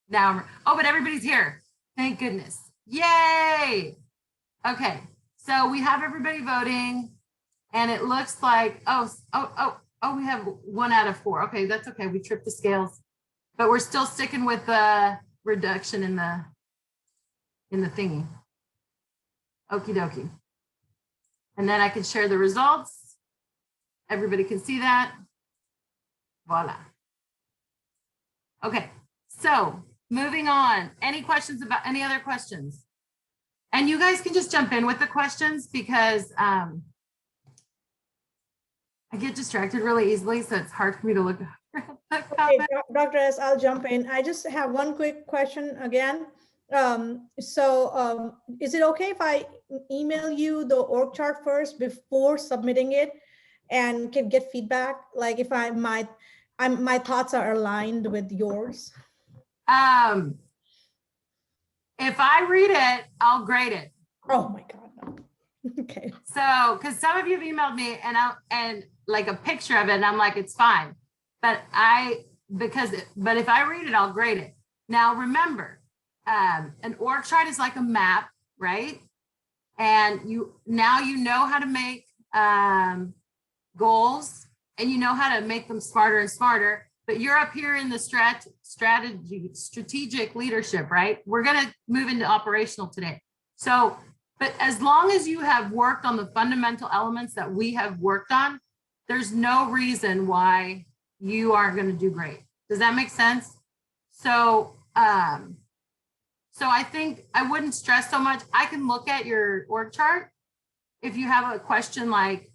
Now, oh, but everybody's here. Thank goodness. Yay. Okay. So we have everybody voting and it looks like, oh, we have 1 out of 4. Okay. That's okay. We tripped the scales, but we're still sticking with the reduction in the thingy. Okie dokie. And then I can share the results. Everybody can see that. Voila. Okay. So moving on. Any questions about any other questions? And you guys can just jump in with the questions because I get distracted really easily, so it's hard for me to look at the Okay, Dr. S, I'll jump in. I just have one quick question again. Is it okay if I email you the org chart first before submitting it and can get feedback? Like if my thoughts are aligned with yours? If I read it, I'll grade it. Oh my God, no. Okay. So, because some of you have emailed me and like a picture of it, and I'm like, it's fine. But if I read it, I'll grade it. Now, remember, an org chart is like a map, right? And now you know how to make goals, and you know how to make them smarter and smarter. But you're up here in the strategic leadership, right? We're going to move into operational today. So, but as long as you have worked on the fundamental elements that we have worked on, there's no reason why you aren't going to do great. Does that make sense? So, so I think I wouldn't stress so much. I can look at your org chart. If you have a question like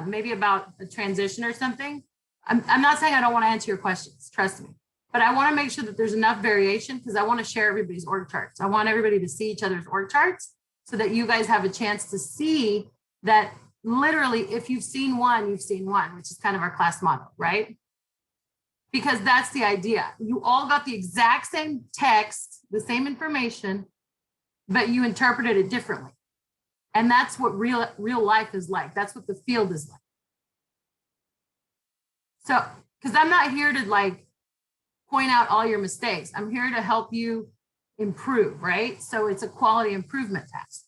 maybe about a transition or something, I'm not saying I don't want to answer your questions, trust me, but I want to make sure that there's enough variation because I want to share everybody's org charts. I want everybody to see each other's org charts so that you guys have a chance to see that literally if you've seen one, you've seen one, which is kind of our class motto, right? Because that's the idea. You all got the exact same text, the same information, but you interpreted it differently. And that's what real life is like. That's what the field is like. So, because I'm not here to like point out all your mistakes. I'm here to help you improve, right? So it's a quality improvement test.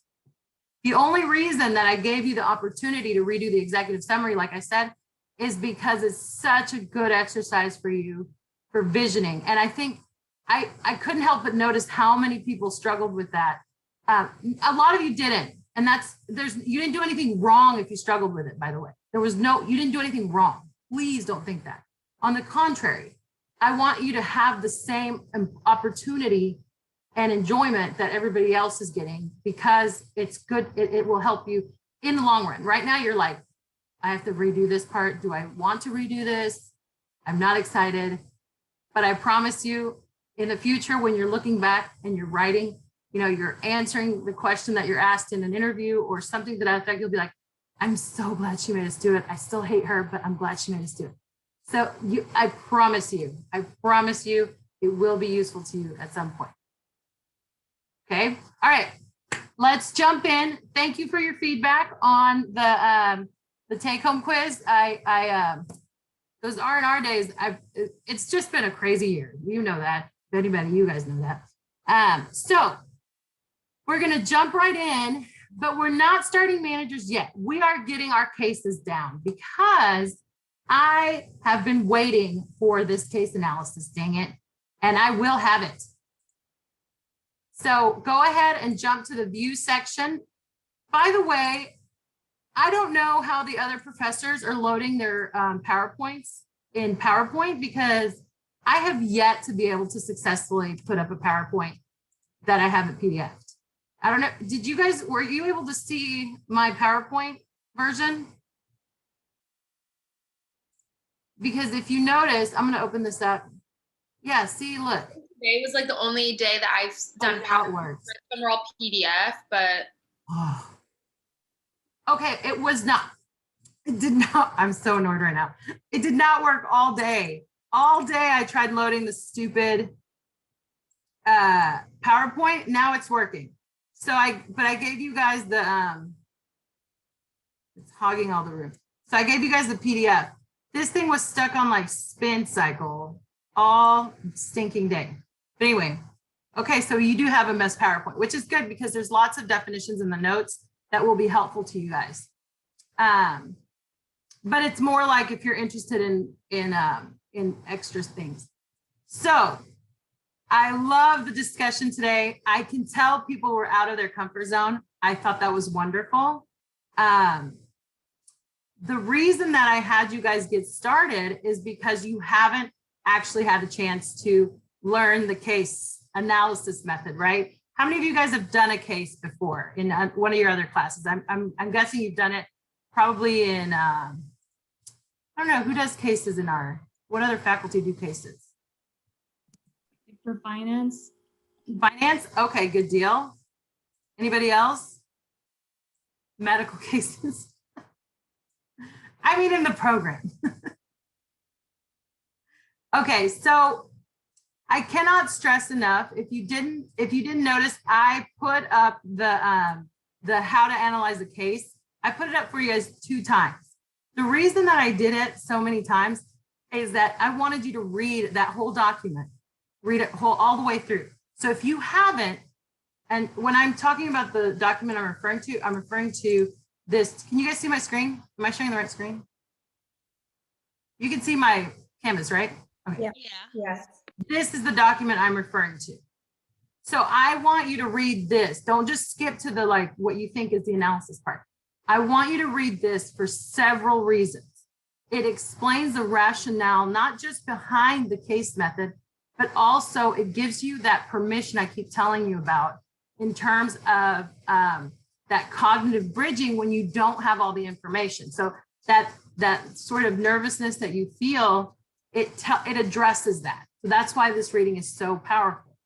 The only reason that I gave you the opportunity to redo the executive summary, like I said, is because it's such a good exercise for you for visioning. And I think I couldn't help but notice how many people struggled with that. A lot of you didn't. And you didn't do anything wrong if you struggled with it, by the way. You didn't do anything wrong. Please don't think that. On the contrary, I want you to have the same opportunity and enjoyment that everybody else is getting because it's good. It will help you in the long run. Right now, you're like, I have to redo this part. Do I want to redo this? I'm not excited. But I promise you, in the future, when you're looking back and you're writing, you're answering the question that you're asked in an interview or something to that effect, you'll be like, I'm so glad she made us do it. I still hate her, but I'm glad she made us do it. So I promise you, it will be useful to you at some point. Okay. All right. Let's jump in. Thank you for your feedback on the take-home quiz. Those R&R days, it's just been a crazy year. You know that. Anybody, you guys know that. So we're going to jump right in. But we're not starting managers yet. We are getting our cases down because I have been waiting for this case analysis, dang it, and I will have it. So go ahead and jump to the view section. By the way, I don't know how the other professors are loading their PowerPoints in PowerPoint because I have yet to be able to successfully put up a PowerPoint that I haven't PDF'd. I don't know. Were you able to see my PowerPoint version? Because if you notice, I'm going to open this up. Yeah, see, look. Today was like the only day that I've done PowerPoint. Some are all PDF, but. Oh. Okay, it did not. I'm so annoyed right now. It did not work all day. All day I tried loading the stupid PowerPoint. Now it's working. So I gave you guys the, it's hogging all the room. So I gave you guys the PDF. This thing was stuck on like spin cycle all stinking day. But anyway, okay, so you do have a mess PowerPoint, which is good because there's lots of definitions in the notes that will be helpful to you guys. But it's more like if you're interested in extra things. So I love the discussion today. I can tell people were out of their comfort zone. I thought that was wonderful. The reason that I had you guys get started is because you haven't actually had a chance to learn the case analysis method, right? How many of you guys have done a case before in one of your other classes? I'm guessing you've done it probably in, I don't know, who does cases in what other faculty do cases? For finance. Finance? Okay, good deal. Anybody else? Medical cases? I mean, in the program. Okay, so I cannot stress enough. If you didn't notice, I put up the how to analyze a case. I put it up for you guys 2 times. The reason that I did it so many times is that I wanted you to read that whole document, read it all the way through. So if you haven't, and when I'm talking about the document I'm referring to this. Can you guys see my screen? Am I showing the right screen? You can see my canvas, right? Okay. Yeah. Yes. This is the document I'm referring to. So I want you to read this. Don't just skip to the what you think is the analysis part. I want you to read this for several reasons. It explains the rationale, not just behind the case method, but also it gives you that permission I keep telling you about in terms of that cognitive bridging when you don't have all the information. So that sort of nervousness that you feel, it addresses that. So that's why this reading is so powerful.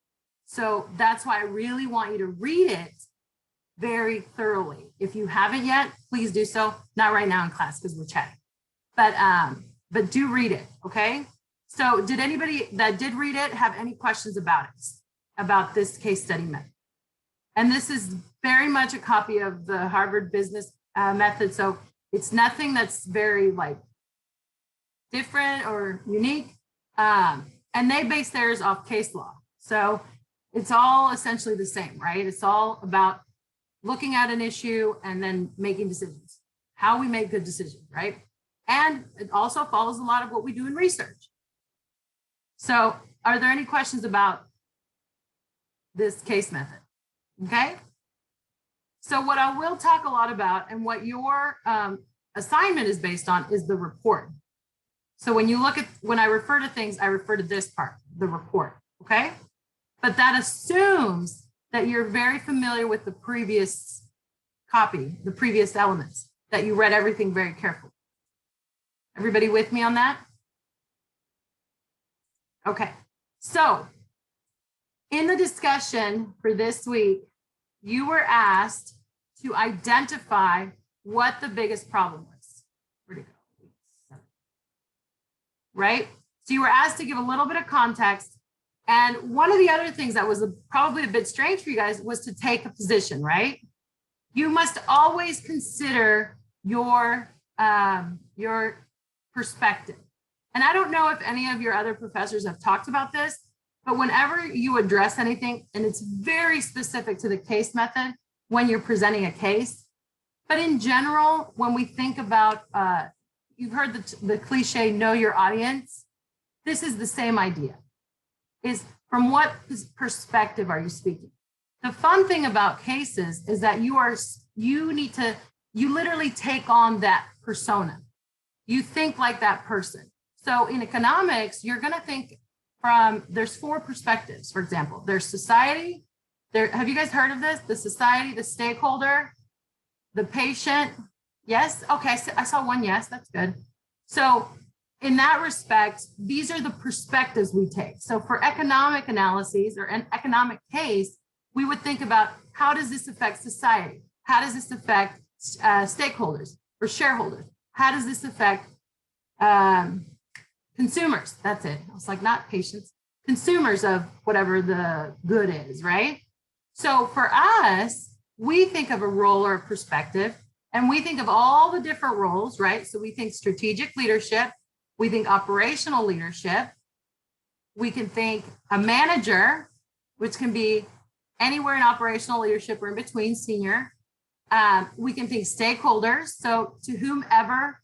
So that's why I really want you to read it very thoroughly. If you haven't yet, please do so. Not right now in class because we're chatting, but do read it, okay? So did anybody that did read it have any questions about it, about this case study method? And this is very much a copy of the Harvard Business Method. So it's nothing that's very different or unique. And they base theirs off case law. So it's all essentially the same, right? It's all about looking at an issue and then making decisions, how we make good decisions, right? And it also follows a lot of what we do in research. So are there any questions about this case method? Okay. So what I will talk a lot about and what your assignment is based on is the report. So when I refer to things, I refer to this part, the report, okay? But that assumes that you're very familiar with the previous copy, the previous elements, that you read everything very carefully. Everybody with me on that? Okay, so in the discussion for this week, you were asked to identify what the biggest problem was. Where'd it go? Right? So you were asked to give a little bit of context. And one of the other things that was probably a bit strange for you guys was to take a position, right? You must always consider your perspective. And I don't know if any of your other professors have talked about this, but whenever you address anything, and it's very specific to the case method when you're presenting a case, but in general, when we think about, you've heard the cliche, know your audience, this is the same idea, is from what perspective are you speaking? The fun thing about cases is that you literally take on that persona. You think like that person. So in economics, you're gonna think there's 4 perspectives, for example. There's society. Have you guys heard of this? The society, the stakeholder, the patient. Yes? Okay, I saw one yes, that's good. So in that respect, these are the perspectives we take. So for economic analyses or an economic case, we would think about how does this affect society? How does this affect stakeholders or shareholders? How does this affect consumers? That's it. I was like, not patients, consumers of whatever the good is, right? So for us, we think of a role or a perspective, and we think of all the different roles, right? So we think strategic leadership, we think operational leadership, We can think a manager, which can be anywhere in operational leadership or in between senior. We can think stakeholders, so to whomever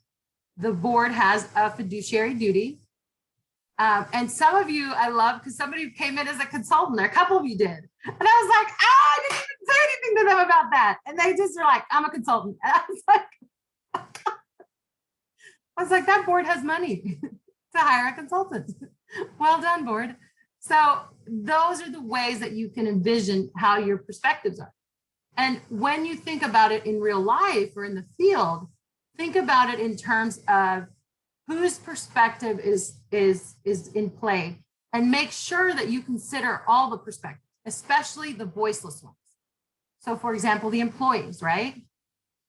the board has a fiduciary duty. And some of you I love because somebody came in as a consultant, or a couple of you did. And I was like, oh, I didn't even say anything to them about that. And they just were like, I'm a consultant. And I was like, that board has money to hire a consultant. Well done, board. So those are the ways that you can envision how your perspectives are. And when you think about it in real life or in the field, think about it in terms of whose perspective is in play, and make sure that you consider all the perspectives, especially the voiceless ones. So for example, the employees, right?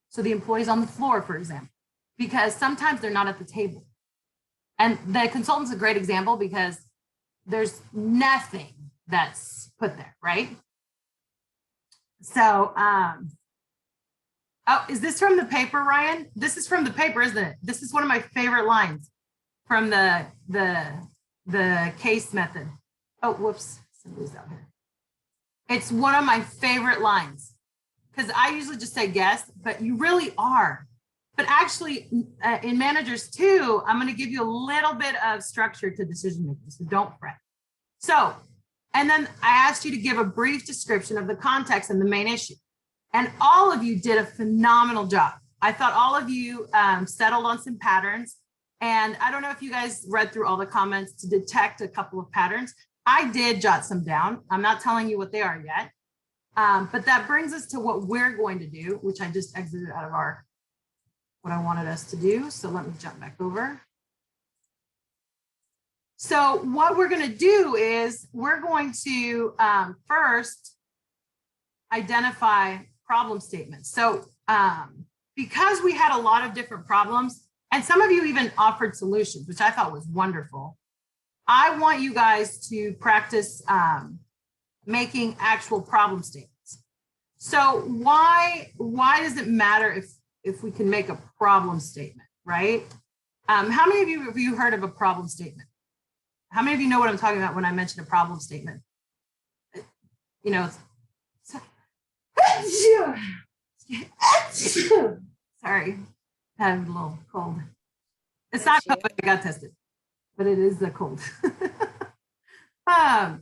So the employees on the floor, for example, because sometimes they're not at the table. And the consultant's a great example because there's nothing that's put there, right? So, oh, is this from the paper, Ryan? This is from the paper, isn't it? This is one of my favorite lines from the case method. Oh, whoops, somebody's out here. It's one of my favorite lines because I usually just say guess, but you really are. But actually in managers too, I'm going to give you a little bit of structure to decision making, so don't fret. So, and then I asked you to give a brief description of the context and the main issue. And all of you did a phenomenal job. I thought all of you settled on some patterns. And I don't know if you guys read through all the comments to detect a couple of patterns. I did jot some down. I'm not telling you what they are yet. But that brings us to what we're going to do, which I just exited out of what I wanted us to do. So let me jump back over. So what we're going to do is we're going to first identify problem statements. So because we had a lot of different problems, and some of you even offered solutions, which I thought was wonderful, I want you guys to practice making actual problem statements. So why does it matter if we can make a problem statement, right? How many of you have you heard of a problem statement? How many of you know what I'm talking about when I mention a problem statement? You know, sorry, I had a little cold. It's not COVID, I got tested, but it is the cold. How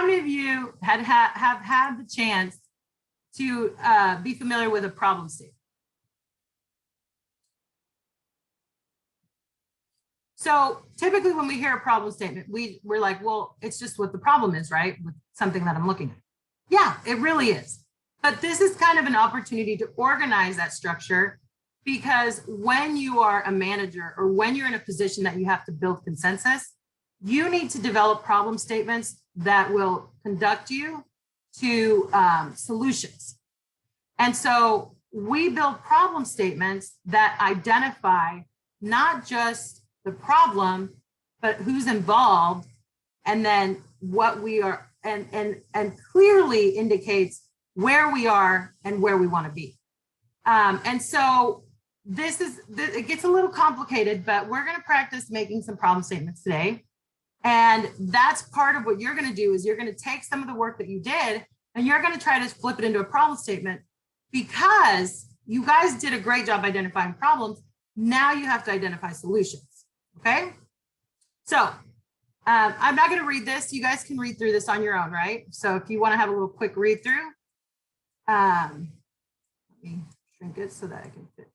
many of you have had the chance to be familiar with a problem statement? So typically when we hear a problem statement, we're like, well, it's just what the problem is, right? With something that I'm looking at. Yeah, it really is. But this is kind of an opportunity to organize that structure, because when you are a manager or when you're in a position that you have to build consensus, you need to develop problem statements that will conduct you to solutions. And so we build problem statements that identify not just the problem, but who's involved, and then what we are, and clearly indicates where we are and where we want to be. And so it gets a little complicated, but we're going to practice making some problem statements today. And that's part of what you're going to do is you're going to take some of the work that you did and you're going to try to flip it into a problem statement, because you guys did a great job identifying problems. Now you have to identify solutions. Okay. So I'm not going to read this. You guys can read through this on your own, right? So if you want to have a little quick read through, let me shrink it so that I can fit.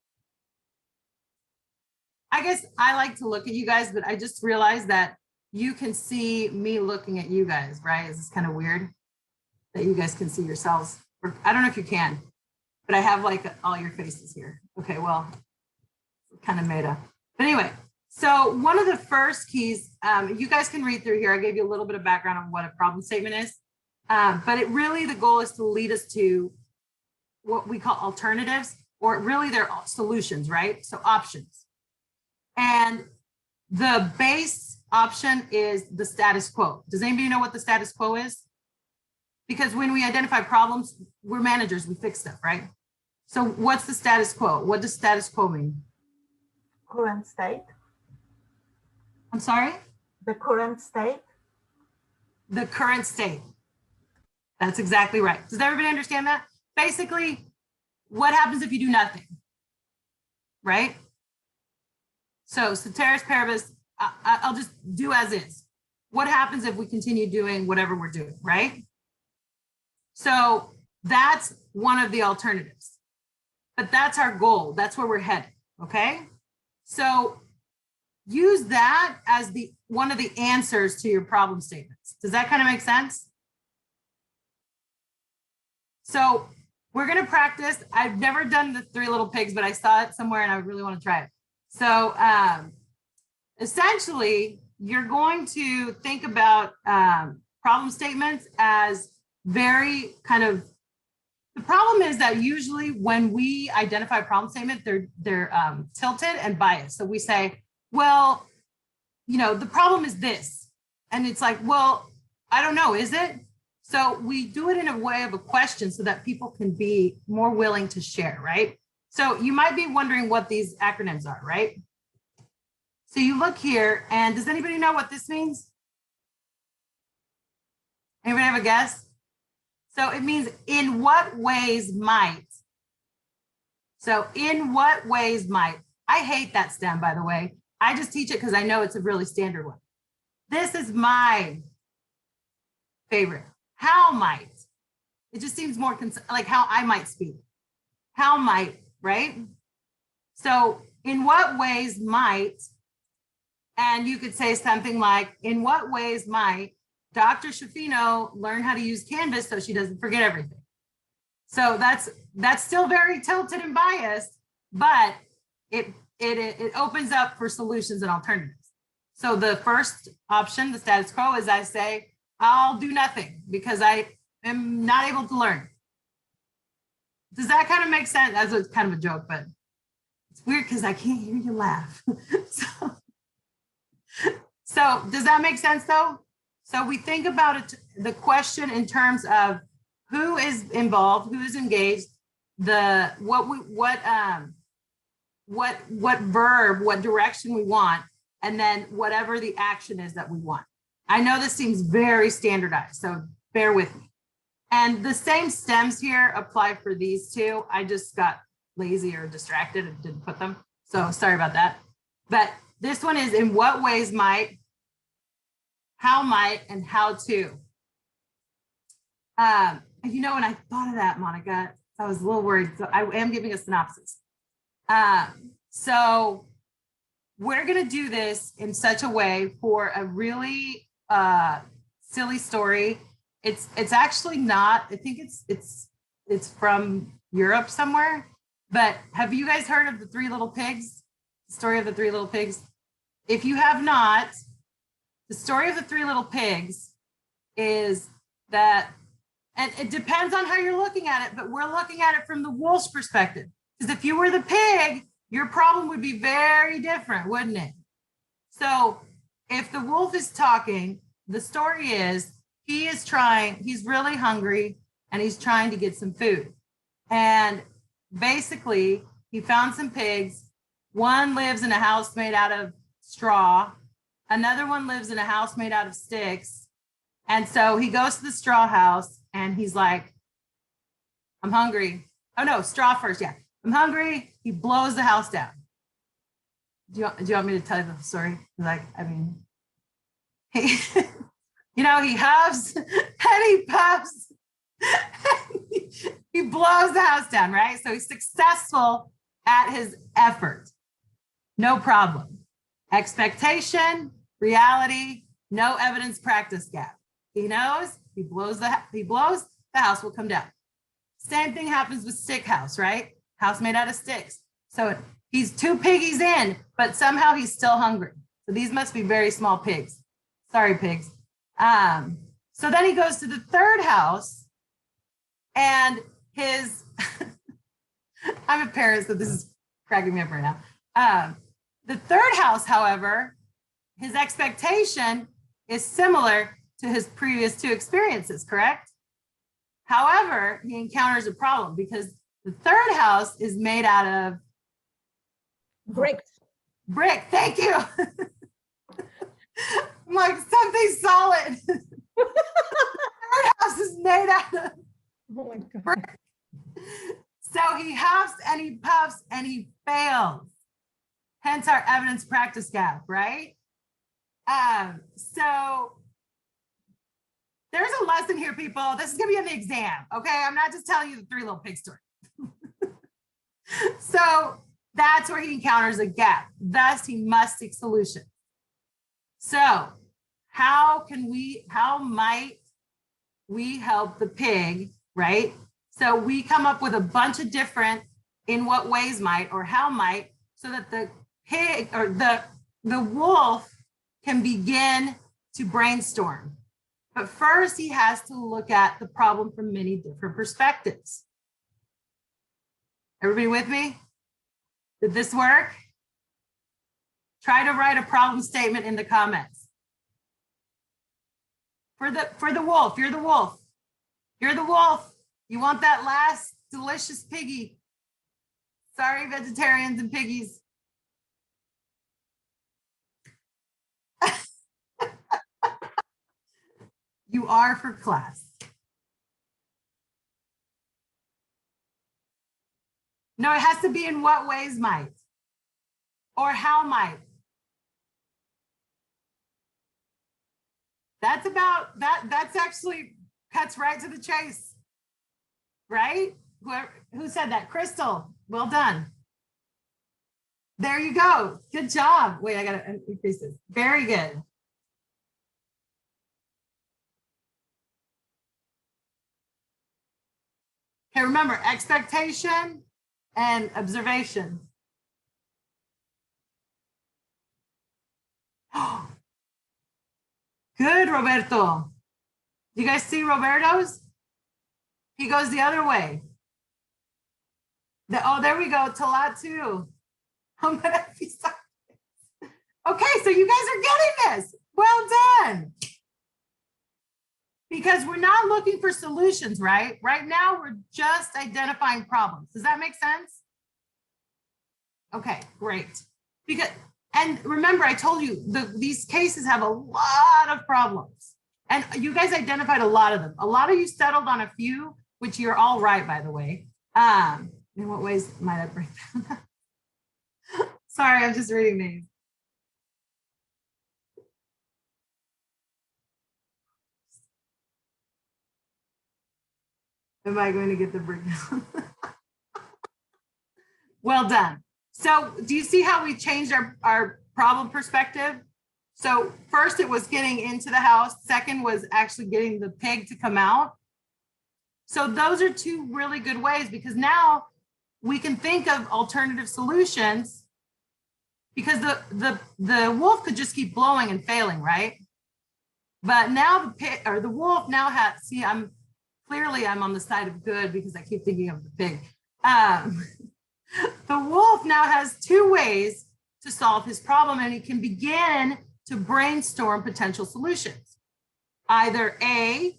I guess I like to look at you guys, but I just realized that you can see me looking at you guys, right? Is this kind of weird that you guys can see yourselves? Or I don't know if you can, but I have like all your faces here. Okay, well, kind of made up. But anyway, so one of the first keys, you guys can read through here. I gave you a little bit of background on what a problem statement is, but it really, the goal is to lead us to what we call alternatives, or really they're solutions, right? So options. And the base option is the status quo. Does anybody know what the status quo is? Because when we identify problems, we're managers, we fix stuff, right? So what's the status quo? What does status quo mean? Current state. I'm sorry? The current state. the current state. That's exactly right. Does everybody understand that? Basically, what happens if you do nothing? Right? So ceteris paribus, I'll just do as is. What happens if we continue doing whatever we're doing, right? So that's one of the alternatives. But that's our goal. That's where we're headed, okay? So use that as one of the answers to your problem statements. Does that kind of make sense? So we're gonna practice. I've never done the 3 little pigs, but I saw it somewhere and I really want to try it. So essentially, you're going to think about problem statements as very kind of, the problem is that usually when we identify a problem statement, they're tilted and biased. So we say, well, you know, the problem is this. And it's like, well, I don't know, is it? So we do it in a way of a question so that people can be more willing to share, right? So you might be wondering what these acronyms are, right? So you look here, and does anybody know what this means? Anybody have a guess? So it means in what ways might. So in what ways might. I hate that stem, by the way. I just teach it because I know it's a really standard one. This is my favorite. How might. It just seems more like how I might speak. How might, right? So in what ways might, and you could say something like, in what ways might Dr. Shafino learn how to use Canvas so she doesn't forget everything? So that's still very tilted and biased, but it opens up for solutions and alternatives. So the first option, the status quo, is I say, I'll do nothing because I am not able to learn. Does that kind of make sense? That's kind of a joke, but it's weird because I can't hear you laugh. So does that make sense though? So we think about it, the question in terms of who is involved, who is engaged, what verb, what direction we want, and then whatever the action is that we want. I know this seems very standardized, so bear with me. And the same stems here apply for these two. I just got lazy or distracted and didn't put them. So sorry about that. But this one is in what ways might, how might, and how to. You know, when I thought of that, Monica, I was a little worried. So I am giving a synopsis. So we're going to do this in such a way for a really silly story. It's actually not, I think it's from Europe somewhere, but have you guys heard of the 3 little pigs? The story of the 3 little pigs? If you have not, the story of the 3 little pigs is that, and it depends on how you're looking at it, but we're looking at it from the wolf's perspective. Because if you were the pig, your problem would be very different, wouldn't it? So if the wolf is talking, the story is he's really hungry and he's trying to get some food. And basically he found some pigs. One lives in a house made out of straw. Another one lives in a house made out of sticks. And so he goes to the straw house and he's like, I'm hungry. Oh no, straw first, yeah. I'm hungry. He blows the house down. Do you want me to tell you the story? Like, I mean, he, you know, he huffs and he puffs. He blows the house down, right? So he's successful at his effort. No problem. Expectation, reality, no evidence practice gap. He knows he blows, the house will come down. Same thing happens with stick house, right? House made out of sticks. So he's 2 piggies in, but somehow he's still hungry. So these must be very small pigs. Sorry, pigs. So then he goes to the 3rd house and his, I'm a parent, so this is cracking me up right now. The 3rd house, however, his expectation is similar to his previous 2 experiences, correct? However, he encounters a problem because the 3rd house is made out of Brick. Brick, thank you. I'm like, something solid. brick. So he huffs and he puffs and he fails. Hence our evidence practice gap, right? So there's a lesson here, people. This is gonna be in the exam, okay? I'm not just telling you the 3 little pig story. So that's where he encounters a gap. Thus, he must seek solutions. So how might we help the pig, right? So we come up with a bunch of different in what ways might or how might, so that the pig or the wolf can begin to brainstorm. But first, he has to look at the problem from many different perspectives. Everybody with me? Did this work? Try to write a problem statement in the comments. For the wolf, you're the wolf. You're the wolf. You want that last delicious piggy. Sorry, vegetarians and piggies. You are for class. No, it has to be in what ways might or how might. That's about that's actually cuts right to the chase, right? Who said that? Crystal, well done. There you go. Good job. Wait, I gotta increase this. Very good. Okay, remember expectation and observation. Good, Roberto. You guys see Roberto's? He goes the other way. Oh, there we go. Talat too. I'm gonna be sorry. Okay, so you guys are getting this. Well done. Because we're not looking for solutions, right? Right now, we're just identifying problems. Does that make sense? Okay, great. And remember, I told you these cases have a lot of problems. And you guys identified a lot of them. A lot of you settled on a few, which you're all right, by the way. In what ways might I break them? Sorry, I'm just reading these. Am I going to get the breakdown? Well done. So do you see how we changed our problem perspective? So first it was getting into the house. Second was actually getting the pig to come out. So those are 2 really good ways, because now we can think of alternative solutions, because the wolf could just keep blowing and failing, right? But now the pig or the wolf now has, see, I'm on the side of good because I keep thinking of the pig. The wolf now has 2 ways to solve his problem, and he can begin to brainstorm potential solutions. Either A,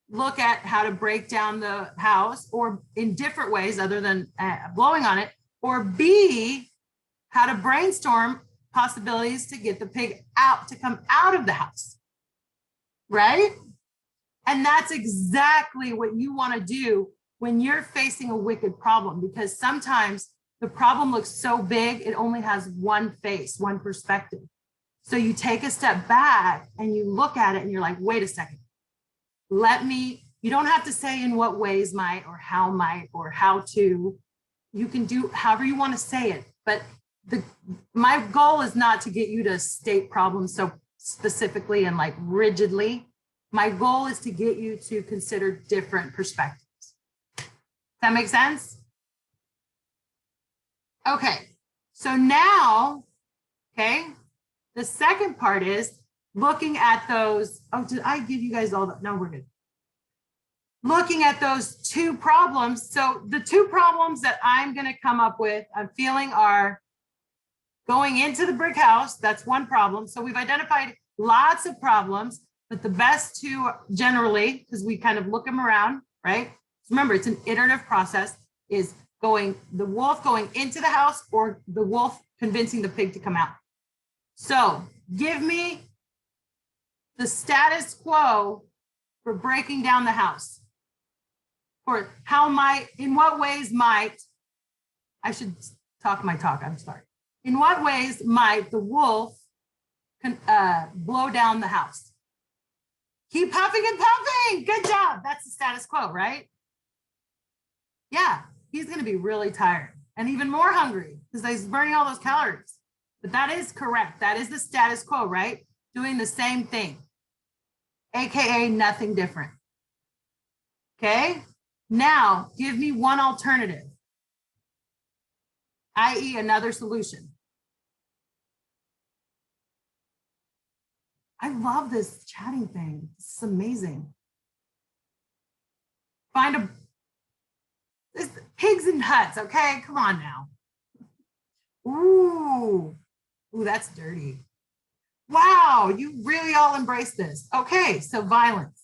look at how to break down the house, or in different ways other than blowing on it, or B, how to brainstorm possibilities to get the pig out, to come out of the house, right? And that's exactly what you want to do when you're facing a wicked problem, because sometimes the problem looks so big, it only has one face, one perspective. So you take a step back and you look at it and you're like, wait a second, you don't have to say in what ways might or how to, you can do however you want to say it. But my goal is not to get you to state problems so specifically and like rigidly. My goal is to get you to consider different perspectives. Does that make sense? Okay, so now, okay, the second part is looking at those. Oh, did I give you guys all that? No, we're good. Looking at those 2 problems. So the 2 problems that I'm going to come up with, I'm feeling, are going into the brick house. That's one problem. So we've identified lots of problems, but the best 2 generally, because we kind of look them around, right? Remember, it's an iterative process, is the wolf going into the house or the wolf convincing the pig to come out. So give me the status quo for breaking down the house. or how might, in what ways might, I should talk my talk, I'm sorry. In what ways might the wolf blow down the house? Keep puffing and puffing. Good job. That's the status quo, right? Yeah, he's going to be really tired and even more hungry because he's burning all those calories. But that is correct. That is the status quo, right? Doing the same thing, AKA nothing different. Okay, now give me one alternative, i.e. another solution. I love this chatting thing. It's amazing. Find this pigs in huts, okay? Come on now. Ooh, that's dirty. Wow, you really all embrace this. Okay, so violence.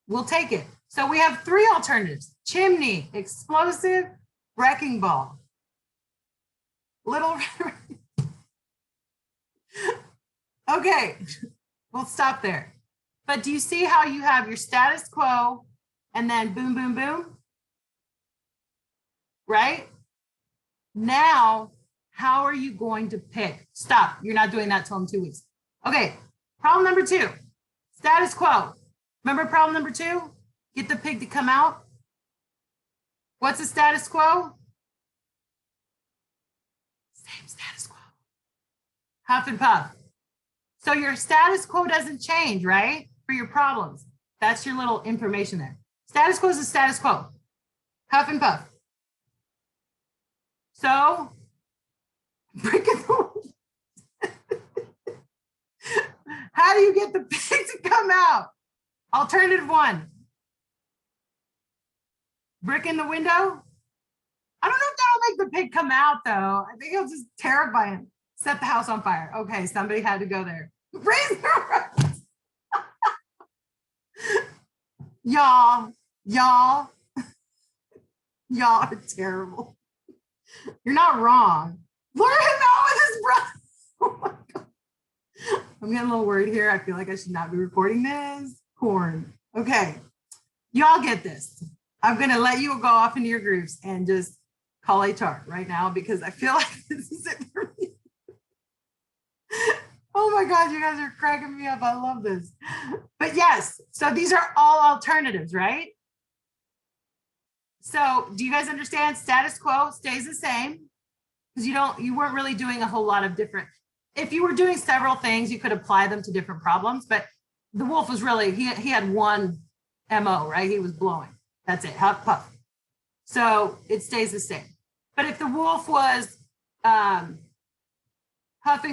We'll take it. So we have three alternatives: chimney, explosive, wrecking ball. Little. Okay, we'll stop there. But do you see how you have your status quo and then boom, boom, boom? Right? Now, how are you going to pick? Stop. You're not doing that till in 2 weeks. Okay, problem number 2, status quo. Remember problem number 2? Get the pig to come out. What's the status quo? Same status quo. Huff and puff. So your status quo doesn't change, right? For your problems. That's your little information there. Status quo is the status quo. Huff and puff. So, how do you get the pig to come out? Alternative 1. Brick in the window? I don't know if that'll make the pig come out though. I think it'll just terrify him. Set the house on fire. Okay, somebody had to go there. Raise their rights. Y'all are terrible. You're not wrong. Lure him out with his breath. Oh my God. I'm getting a little worried here. I feel like I should not be recording this. Corn. Okay, y'all get this. I'm going to let you go off into your groups and just call HR right now because I feel like this is it for me. Oh my God, you guys are cracking me up. I love this. But yes, so these are all alternatives, right? So do you guys understand? Status quo stays the same because you weren't really doing a whole lot of different. If you were doing several things, you could apply them to different problems, but the wolf was really, he had one MO, right? He was blowing. That's it, huff, puff. So it stays the same. But if the wolf was huffing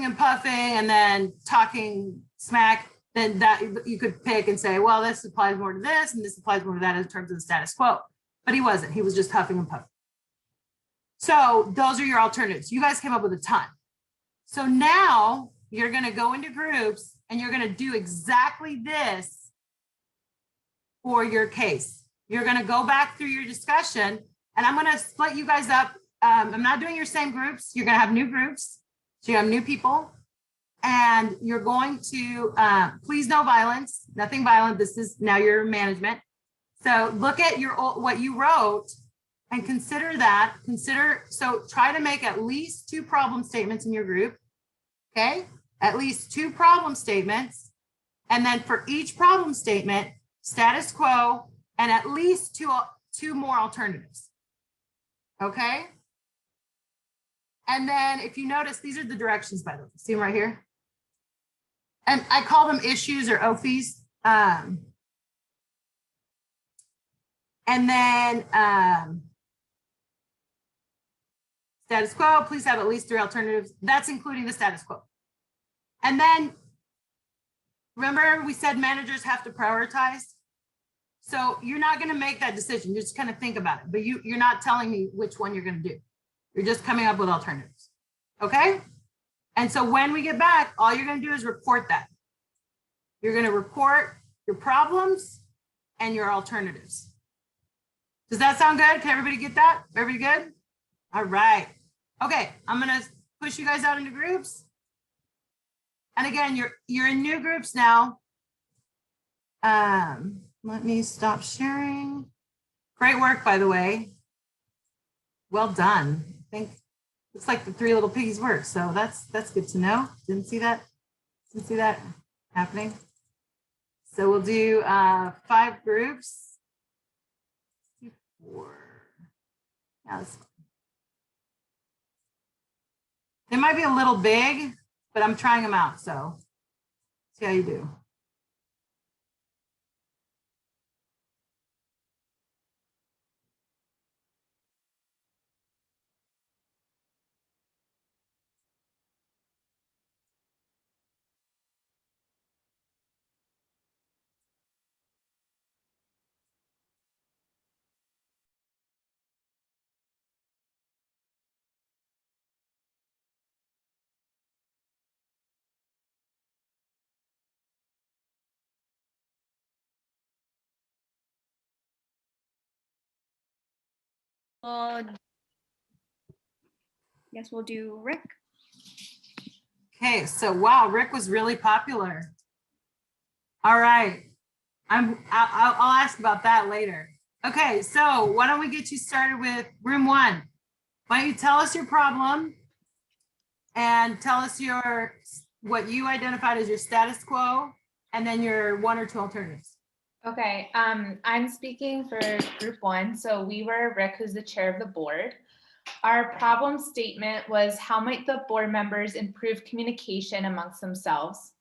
and puffing and then talking smack, then that you could pick and say, well, this applies more to this and this applies more to that in terms of the status quo. But he wasn't. He was just huffing and puffing. So those are your alternatives. You guys came up with a ton. So now you're going to go into groups and you're going to do exactly this for your case. You're going to go back through your discussion and I'm going to split you guys up. I'm not doing your same groups. You're going to have new groups. So you have new people and you're going to, please no violence, nothing violent. This is now your management. So look at what you wrote and consider that. So try to make at least 2 problem statements in your group. Okay. At least 2 problem statements. And then for each problem statement, status quo, and at least two more alternatives. Okay. And then if you notice, these are the directions, by the way. See them right here? And I call them issues or OFIs. And then status quo, please have at least 3 alternatives. That's including the status quo. And then remember we said managers have to prioritize. So you're not going to make that decision. You're just going to think about it, but you're not telling me which one you're going to do. You're just coming up with alternatives. Okay. And so when we get back, all you're going to do is report that. You're going to report your problems and your alternatives. Does that sound good? Can everybody get that? Everybody good? All right. Okay. I'm going to push you guys out into groups. And again, you're in new groups now. Let me stop sharing. Great work, by the way. Well done. I think looks like the three little piggies work. So that's good to know. Didn't see that happening. So we'll do 5 groups. 4. Yeah, they might be a little big, but I'm trying them out. So see how you do. Guess we'll do Rick. Okay, so wow, Rick was really popular. All right, I'll ask about that later. Okay, so why don't we get you started with room 1? Why don't you tell us your problem and tell us what you identified as your status quo, and then your 1 or 2 alternatives. Okay, I'm speaking for group 1. So we were Rick, who's the chair of the board. Our problem statement was, how might the board members improve communication amongst themselves?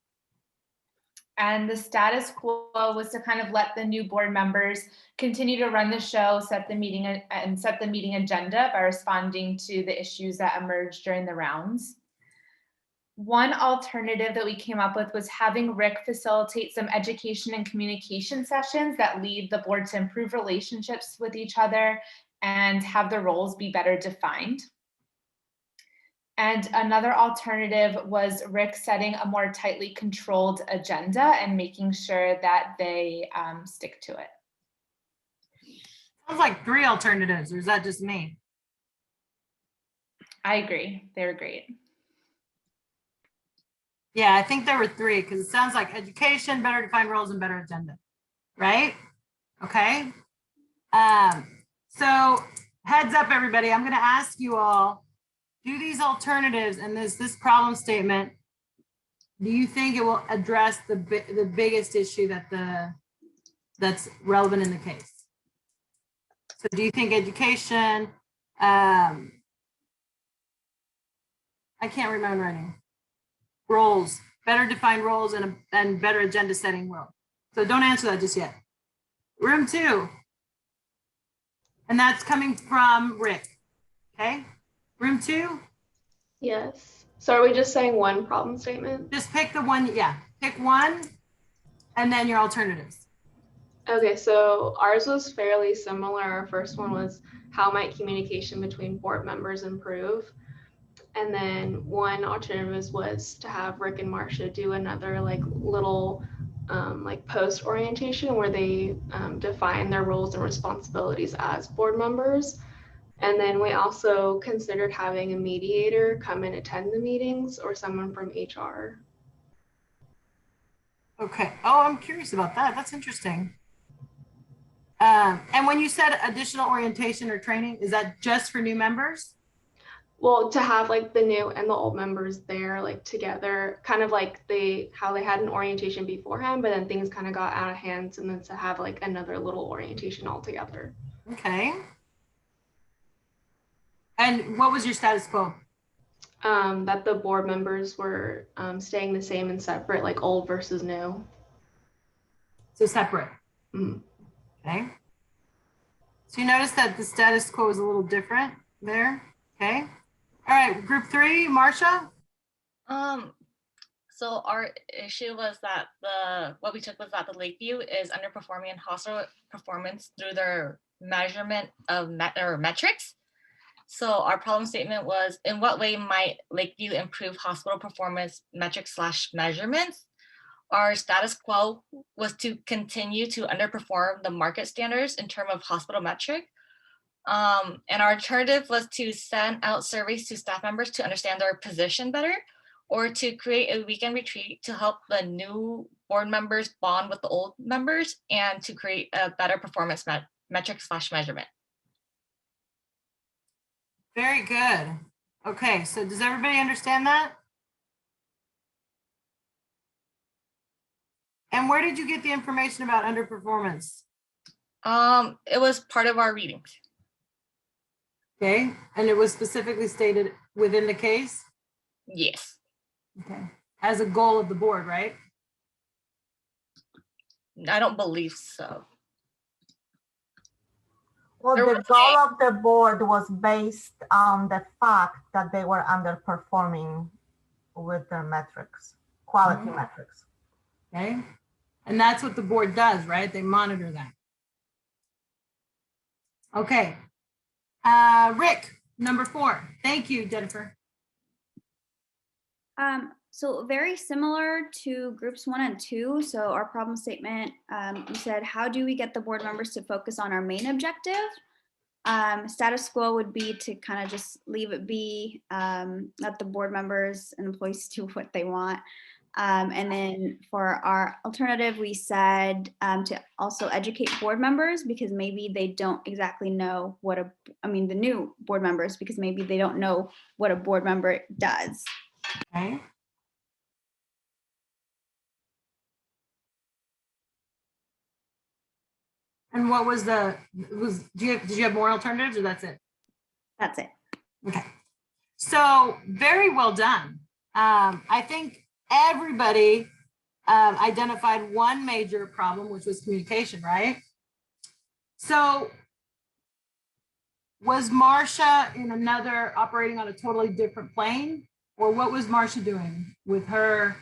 And the status quo was to kind of let the new board members continue to run the show, set the meeting agenda by responding to the issues that emerged during the rounds. One alternative that we came up with was having Rick facilitate some education and communication sessions that lead the board to improve relationships with each other and have the roles be better defined. And another alternative was Rick setting a more tightly controlled agenda and making sure that they stick to it. Sounds like 3 alternatives, or is that just me? I agree. They were great. Yeah, I think there were 3 because it sounds like education, better defined roles, and better agenda, right? Okay. So heads up, everybody. I'm going to ask you all, do these alternatives and this problem statement, do you think it will address the biggest issue that's relevant in the case? So do you think education, I can't remember writing, roles, better defined roles and better agenda setting will. So don't answer that just yet. Room 2. And that's coming from Rick. Okay. Room 2. Yes. So are we just saying one problem statement? Just pick the one. Yeah. Pick one and then your alternatives. Okay. So ours was fairly similar. Our first one was, how might communication between board members improve? And then one alternative was to have Rick and Marcia do another little post orientation where they define their roles and responsibilities as board members. And then we also considered having a mediator come and attend the meetings, or someone from HR. Okay. Oh, I'm curious about that. That's interesting. And when you said additional orientation or training, is that just for new members? Well, to have the new and the old members there together, kind of how they had an orientation beforehand, but then things kind of got out of hand, and then to have another little orientation all together. Okay. And what was your status quo? That the board members were staying the same and separate, old versus new. So separate. Mm. Okay. So you notice that the status quo is a little different there. Okay. All right, group 3, Marcia. So our issue was that what we took was that the Lakeview is underperforming in hospital performance through their measurement of metrics. So our problem statement was, in what way might Lakeview improve hospital performance metrics / measurements? Our status quo was to continue to underperform the market standards in terms of hospital metric. And our alternative was to send out surveys to staff members to understand their position better, or to create a weekend retreat to help the new board members bond with the old members and to create a better performance metric/measurement. Very good. Okay, so does everybody understand that? And where did you get the information about underperformance? It was part of our readings. Okay, and it was specifically stated within the case? Yes. Okay, as a goal of the board, right? I don't believe so. Well, There the was goal of the board was based on the fact that they were underperforming with their metrics, quality metrics. Okay, and that's what the board does, right? They monitor that. Okay, Rick, number 4. Thank you, Jennifer. So very similar to groups 1 and 2. So our problem statement, we said, how do we get the board members to focus on our main objective? Status quo would be to kind of just leave it be, let the board members and employees do what they want. And then for our alternative, we said to also educate board members because maybe they don't exactly know what the new board members, because maybe they don't know what a board member does. Okay. And what was did you have more alternatives or that's it? That's it. Okay. So very well done. I think everybody identified one major problem, which was communication, right? So was Marcia in another operating on a totally different plane? Or what was Marcia doing with her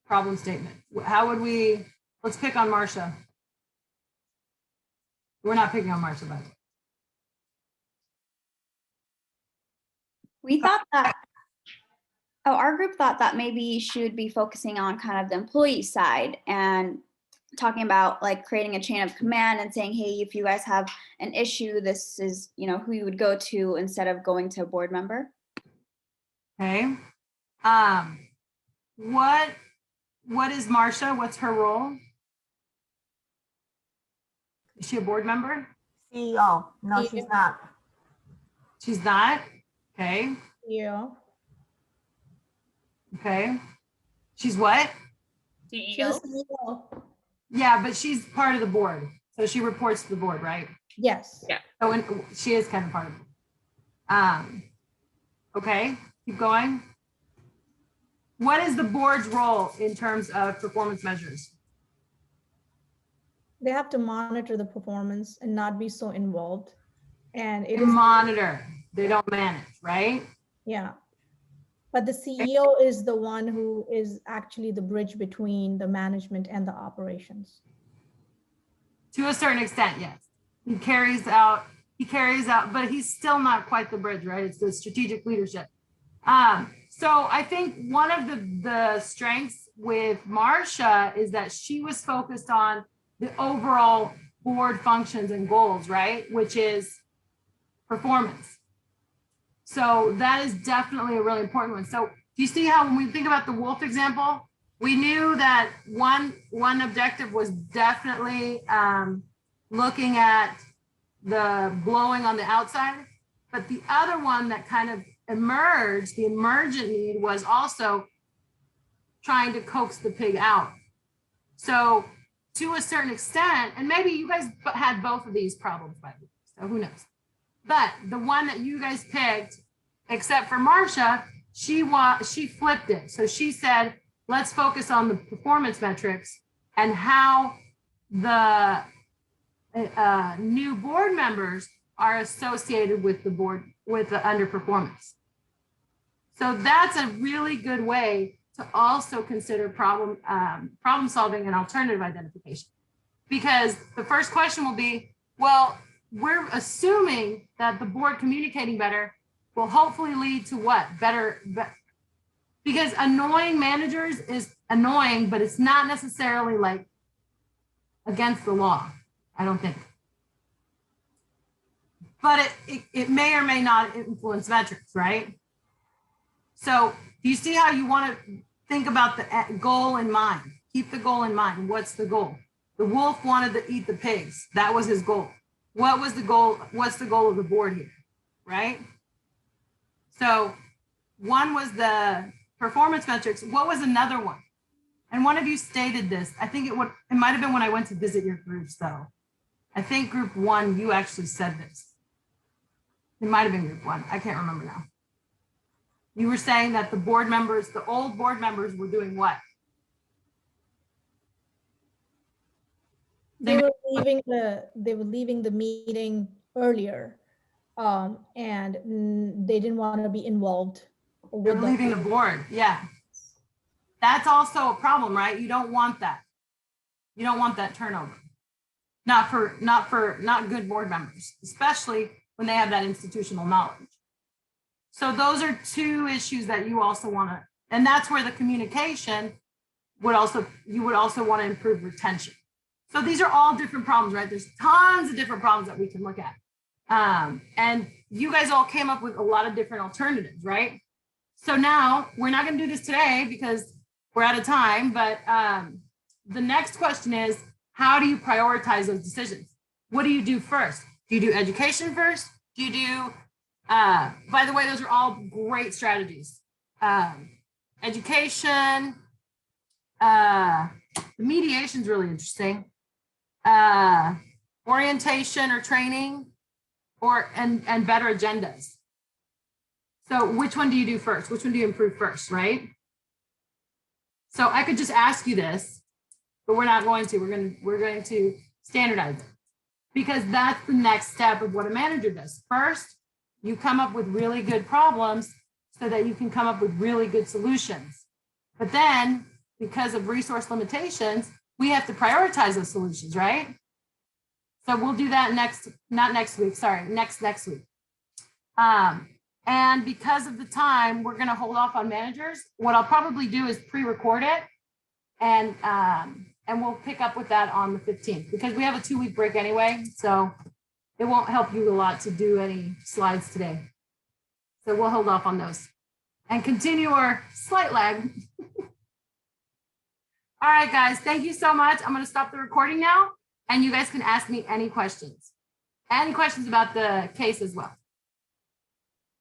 problem statement? How would let's pick on Marcia. We're not picking on Marcia, but We thought that, our group thought that maybe she would be focusing on kind of the employee side and talking about like creating a chain of command and saying, hey, if you guys have an issue, this is, who you would go to instead of going to a board member. okay. What is Marcia? What's her role? Is she a board member? CEO, no, she's not. She's not? Okay, Yeah. okay. She's what? She's CEO. the CEO. Yeah, but she's part of the board. So she reports to the board, right? Yes. Yeah. So she is kind of part of it. Okay, keep going. What is the board's role in terms of performance measures? They have to monitor the performance and not be so involved. And it They is, monitor, they don't manage, right? yeah. But the CEO is the one who is actually the bridge between the management and the operations. To a certain extent, yes. He carries out, but he's still not quite the bridge, right? It's the strategic leadership. So I think one of the strengths with Marcia is that she was focused on the overall board functions and goals, right? Which is performance. So that is definitely a really important one. So do you see how when we think about the wolf example, we knew that one objective was definitely looking at the blowing on the outside, but the other one that kind of emerged, the emergent need was also trying to coax the pig out. So to a certain extent, and maybe you guys had both of these problems by the way, so who knows? But the one that you guys picked, except for Marcia, she flipped it. So she said, let's focus on the performance metrics and how the new board members are associated with the board, with the underperformance. So that's a really good way to also consider problem solving and alternative identification. Because the first question will be, well, we're assuming that the board communicating better will hopefully lead to what? Better, because annoying managers is annoying, but it's not necessarily like against the law, I don't think. But it may or may not influence metrics, right? So do you see how you want to think about the goal in mind? Keep the goal in mind. What's the goal? The wolf wanted to eat the pigs. That was his goal. what was the goal? What's the goal of the board here, right? So one was the performance metrics. What was another one? And one of you stated this. I think it might have been when I went to visit your groups though. I think group one, you actually said this. It might've been group one. I can't remember now. You were saying that the board members, the old board members were doing what? They were leaving the meeting earlier, and they didn't want to be involved They're with leaving the board. Yeah. That's also a problem, right? You don't want that. You don't want that turnover. Not good board members, especially when they have that institutional knowledge. So those are two issues that you also want to, and that's where the communication you would also want to improve retention. So these are all different problems, right? There's tons of different problems that we can look at. And you guys all came up with a lot of different alternatives, right? So now we're not going to do this today because we're out of time, but the next question is, how do you prioritize those decisions? What do you do first? Do you do education first? Do you do, by the way, those are all great strategies. Education, mediation is really interesting. Orientation or training, and better agendas. So which one do you do first? Which one do you improve first, right? So I could just ask you this, but we're not going to. We're going to standardize it, because that's the next step of what a manager does. First, you come up with really good problems so that you can come up with really good solutions. But then, because of resource limitations, we have to prioritize those solutions, right? So we'll do that next week. And because of the time, we're going to hold off on managers. What I'll probably do is pre-record it, and we'll pick up with that on the 15th, because we have a 2-week break anyway. So it won't help you a lot to do any slides today. So we'll hold off on those and continue our slight lag. All right, guys, thank you so much. I'm going to stop the recording now, and you guys can ask me any questions about the case as well.